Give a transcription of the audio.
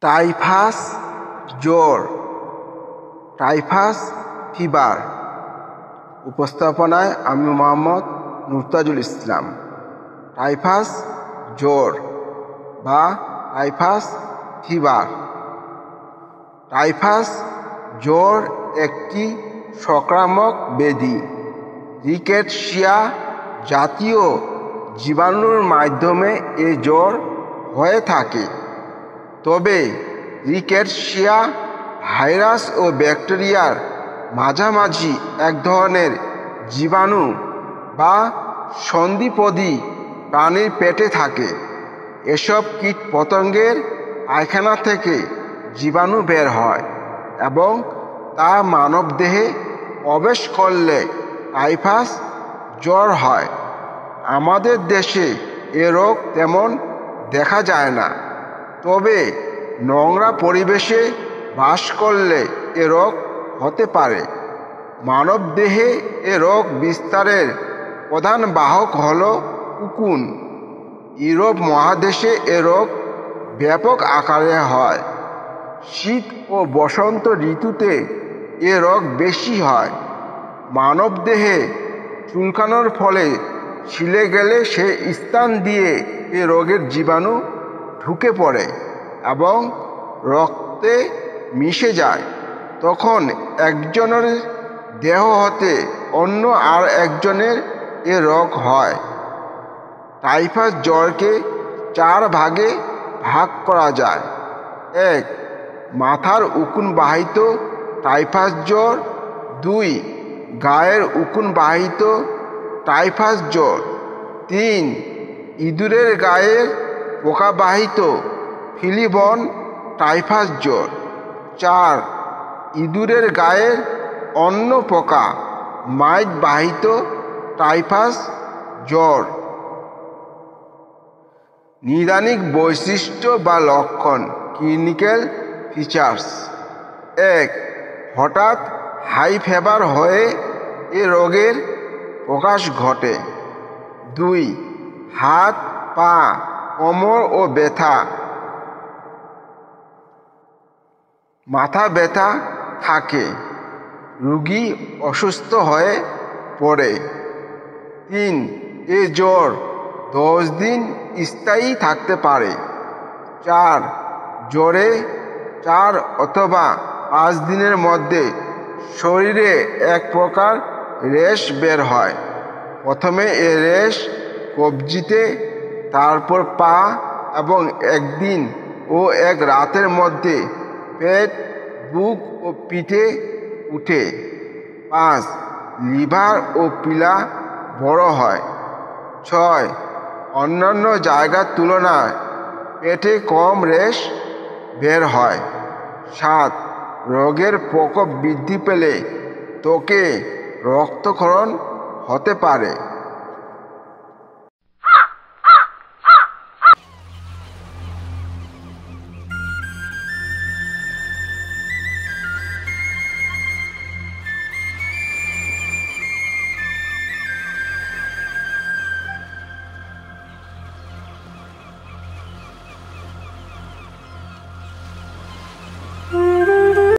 Typhus জ্বর, typhus fever. উপস্থাপনায় আমি মোহাম্মদ মুর্তাজুল ইসলাম। টাইফাস জ্বর বা টাইফাস ফিভার। টাইফাস জ্বর একটি সংক্রামক ব্যাধি। রিকেটশিয়া জাতীয় জীবাণুর মাধ্যমে এ জ্বর হয়ে থাকে। তবে রিকেটশিয়া ভাইরাস ও ব্যাকটেরিয়ার মাঝামাঝি এক ধরনের জীবাণু বা সন্ধিপদী প্রাণীর পেটে থাকে। এসব কীটপতঙ্গের পায়খানা থেকে জীবাণু বের হয় এবং তা মানবদেহে প্রবেশ করলে টাইফাস জ্বর হয়। আমাদের দেশে এ রোগ তেমন দেখা যায় না, তবে নোংরা পরিবেশে বাস করলে এ রোগ হতে পারে। মানবদেহে এ রোগ বিস্তারের প্রধান বাহক হল উকুন। ইউরোপ মহাদেশে এ রোগ ব্যাপক আকারে হয়। শীত ও বসন্ত ঋতুতে এ রোগ বেশি হয়। মানবদেহে চুলকানোর ফলে ছিলে গেলে সে স্থান দিয়ে এ রোগের জীবাণু ঢুকে পড়ে এবং রক্তে মিশে যায়। তখন একজনের দেহ হতে অন্য আর একজনের এ রোগ হয়। টাইফাস জ্বরকে 4 ভাগে ভাগ করা যায়। 1. মাথার উকুনবাহিত টাইফাস জ্বর। 2. গায়ের উকুনবাহিত টাইফাস জ্বর। 3. ইঁদুরের গায়ের পোকাবাহিত ফিলিবন টাইফাস জ্বর। 4. ইঁদুরের গায়ের অন্য পোকা মাইট বাহিত টাইফাস জ্বর। নিদানিক বৈশিষ্ট্য বা লক্ষণ, ক্লিনিক্যাল ফিচার্স। 1. হঠাৎ হাই ফিভার হয়ে এ রোগের প্রকাশ ঘটে। 2. হাত, পা, কোমর ও ব্যথা, মাথা ব্যথা থাকে, রোগী অসুস্থ হয়ে পড়ে। 3. এ জ্বর 10 দিন স্থায়ী থাকতে পারে। 4. জ্বরে 4 অথবা 5 দিনের মধ্যে শরীরে এক প্রকার র্যাশ বের হয়। প্রথমে এ র্যাশ কবজিতে, তারপর পা এবং একদিন ও এক রাতের মধ্যে পেট, বুক ও পিঠে উঠে। 5. লিভার ও পিলা বড় হয়। 6. অন্যান্য জায়গার তুলনায় পেটে কম র্যাশ বের হয়। 7. রোগের প্রকোপ বৃদ্ধি পেলে ত্বকে রক্তক্ষরণ হতে পারে।